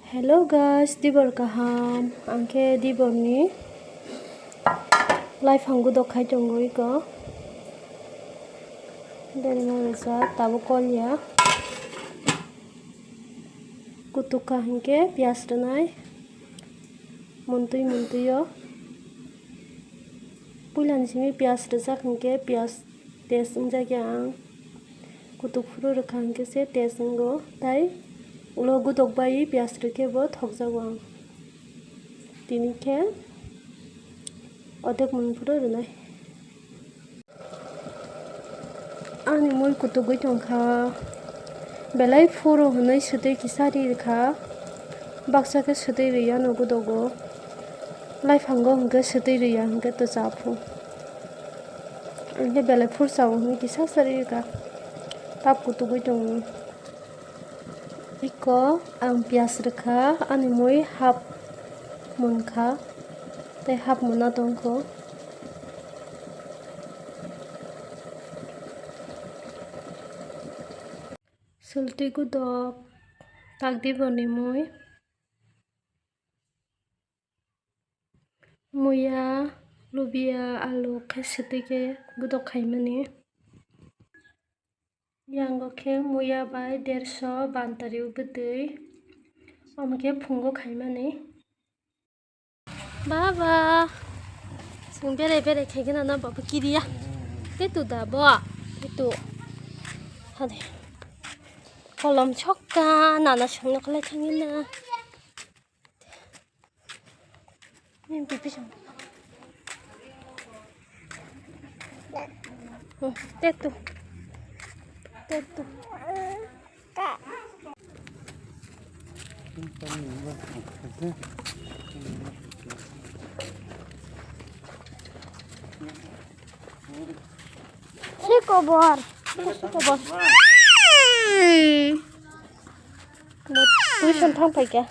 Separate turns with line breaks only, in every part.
Hello guys, dibor kaham. Angke dibor ni laiphang gudok khai tongo iko. Dari marasa tabu kolya. Kutuka hingke pias renai. Muntui yo. Pulan sini pias rezak hingke pias tes unjagya ang. Kutuk furu rekha hingke se tes ungo. Tai ulo gudok bai pias reke bo thok jagwang. Tini ke odek mungfuru renai. Ani moi kutugui tongkha belai furu hunai sudai kisari rekha baksa ke sudai riya no gudogo laiphango hingke sudai riya hingke to jafu angke belai fur sawo hingke kisa sari rekha tap kutugui tongo iko ang pias rekha ani moi half monkha tei half mona tongkho. Sulti gudok takdi boni moi muya lubia alu khe situi ke gudok khaimani yango khe muya bai 150 bantari bwtui omkhe phungo khaimani baba sung berai khaigena na baba kiriya tetu da bo tetu hade kolom chokka nana sungno khalai thangina nim pipi sang tetu Sikobor. Tuition thang pai kya.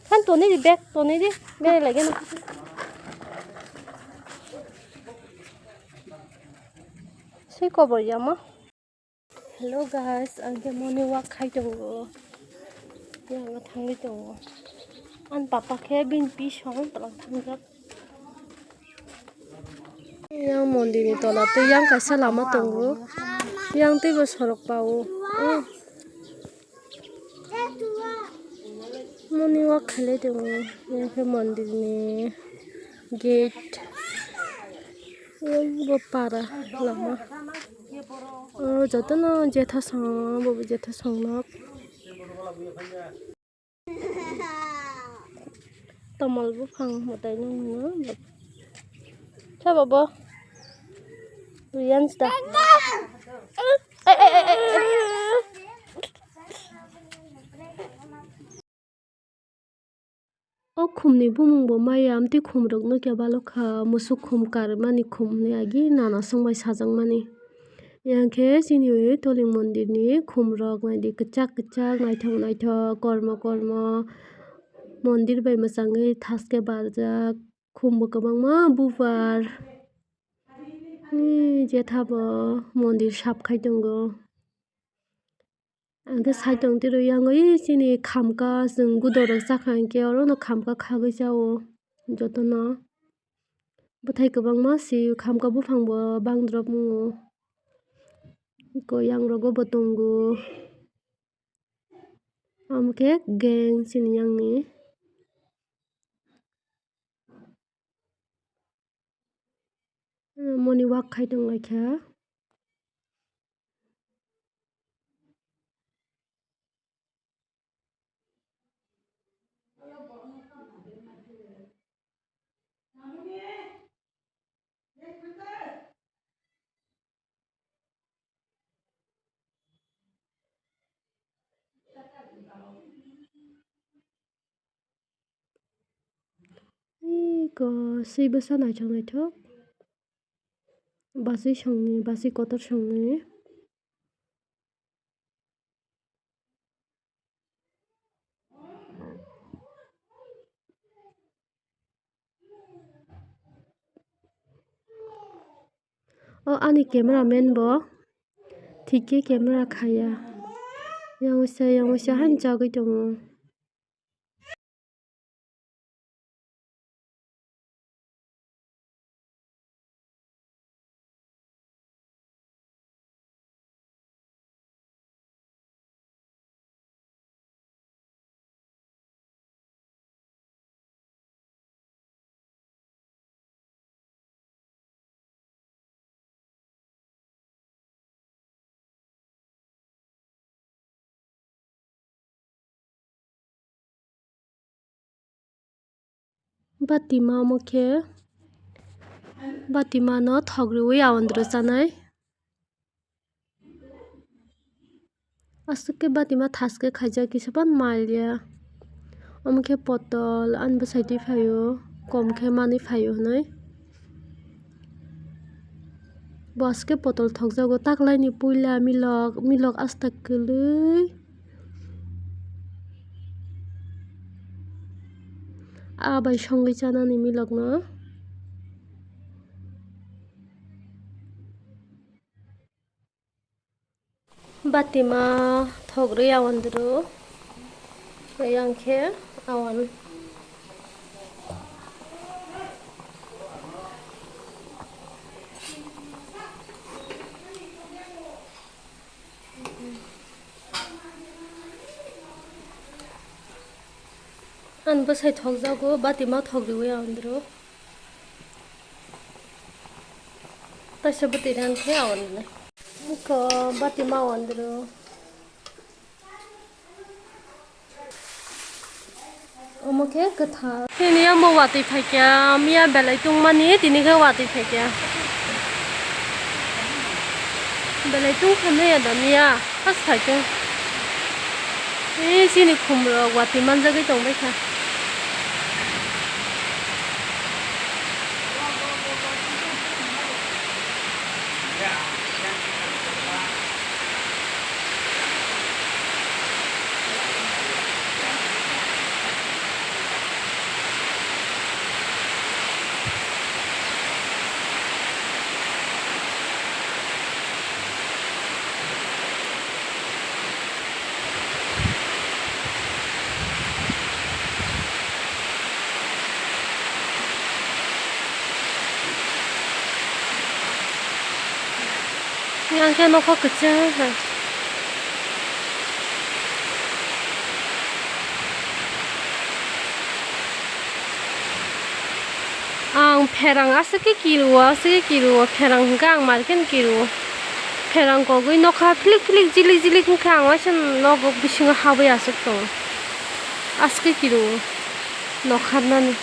Kan toni di bag toni di bere lagi na. Sikobor yama. Hello guys, angke morning walk khai tongo. Yang thangi tongo. An papa khe bin pi song talang thangjak. Yang mondir ni tola te yang kaisa lama tongo. Yang te bo sorok pao. Morning walk khale tongo. Yang ke mondir ni gate. Bo para lama. Jatana jetha song bo jetha song nok. Tamal bo phang motai nang na. Cha baba. Rian sta. O khumni bumung bo mayam ti khumrok no kya balokha musuk khum karmani khumni agi nana songbai sajangmani yangkhe chini toling mondir ni khumrok naidi kwchak naithok kormo mondir bai mwchangui thaske barjak khum bo kwbangma buphar jetha bo mondir sap khai tongo angke saitung tiro yangoi chini khamka chung gudok rok chakha hingke orono khamka khagui chao jotono bwthai kwbangma si khamka buphang bo bangdrop mungo iko yangrogo bo tongo amkhe gang chini yangni morning walk khai tonglaikha iko sibasa naithok basi kotor songni o ani cameraman bo thik ke camera khaya 양오샤 한자가 좀 바티마 뭐게 바티마 너 thok riwi awandro chanai asuk ke batima thaske khaijak kisaban mailya amke potol an bwsaiti phaio kom khe manui phaio hinui boske potol thokjago taklaini puila milok asta kwlui bai songui chanani milok no batima thok riwi awandro yangkhe awan an bwsai thokjago batima thok riwi awandro taisa bwtui rankhe awandro ko batima awandro omoke gotha tini ambo watwi phaikya miya belai tungmani tini khe watwi phaikya belai tungkhamnai ada miya khas phaikya chini khumrok watwi manjagui tongbaikha nangkha nangkha kwchang ang pherang asake kiru pherang hingkha ang marken kiru pherang kogui nokha philik jilik hingkha ang waisa nogo bisingo habui asuk tongo asake kiru nokharnani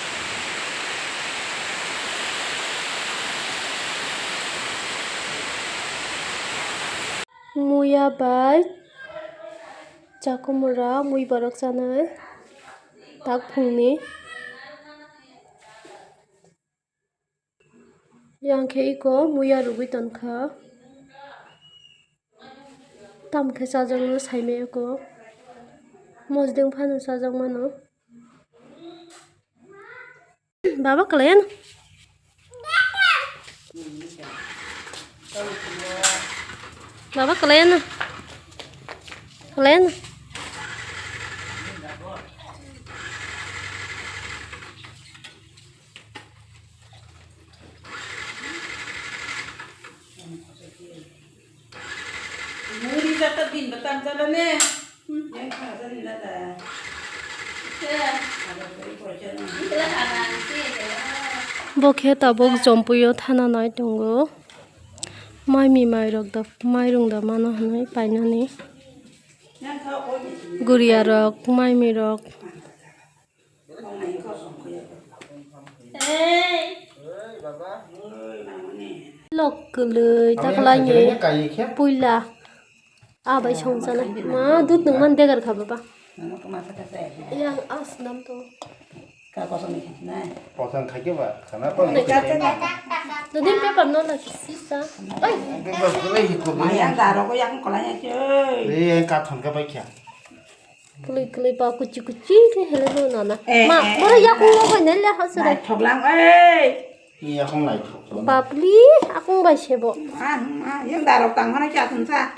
muya bai chakumura mui borok chanai tak phungni yangkhe iko muya rugui tonkha tamkhe chajakno saimai eko mojideng phano chajakmano baba kalai ano baba kalai ano
Muri jata din batam jalan ne. Yang kata ni lah dah.
bokhe tabok jompuyo thana nai tongo maimi mairung da mano hanai painani guria rok maimi rok lok kwlui taklaini puila abai songjanai ma dut nungman degar kha baba yang as nam to
Potong kaki pak, karena
Jadi paper no lagi sisa.
Yang taruh ko yang kolanya cuy.
Ini karton ke baik ya?
Keli pa kuci ke hello nana. Ma, mana ya aku mau nela hasil.
Thoglang
Iya không lại.
Babli, aku nggak sebo.
yang taruh tangan aja tunsa.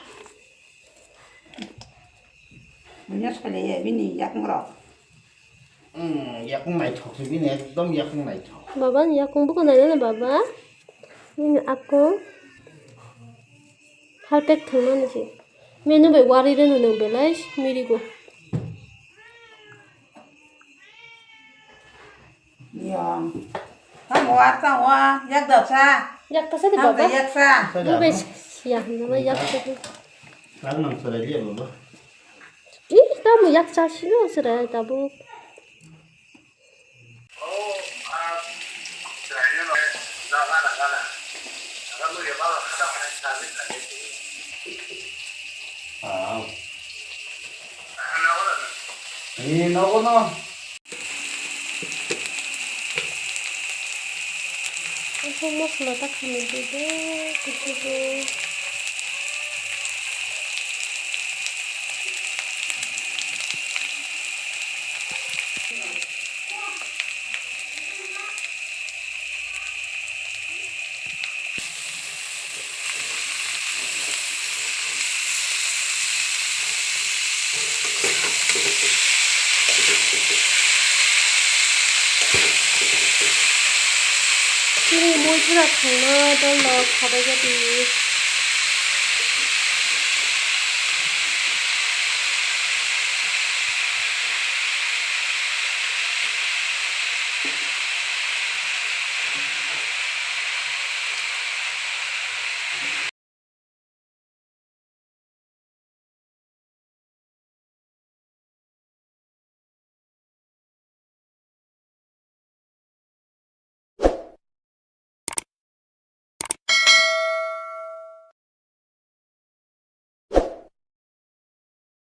nhớ phải lấy bên này giặc ngọt
약국 많이 쳐. 집이네. 좀 약국 많이 쳐.
Baba ya 공부가 나는 baba. Nhưng ako halpek thangman si. Menu be wari ren nang belai mirigo.
nhiều thằng hoa tao hoa giặc đợt xa
Yak ta sa di
thằng
baba.
cái giặc xa
Bu be ya nama yak ta.
나는 소리야, 뭐.
Ih, ta mu yak cha sino sira ta bu.
아. 이 나오나?
Aku mau seletak sama juga, kucing. Ini mau curhat karena ada lo kabar jadi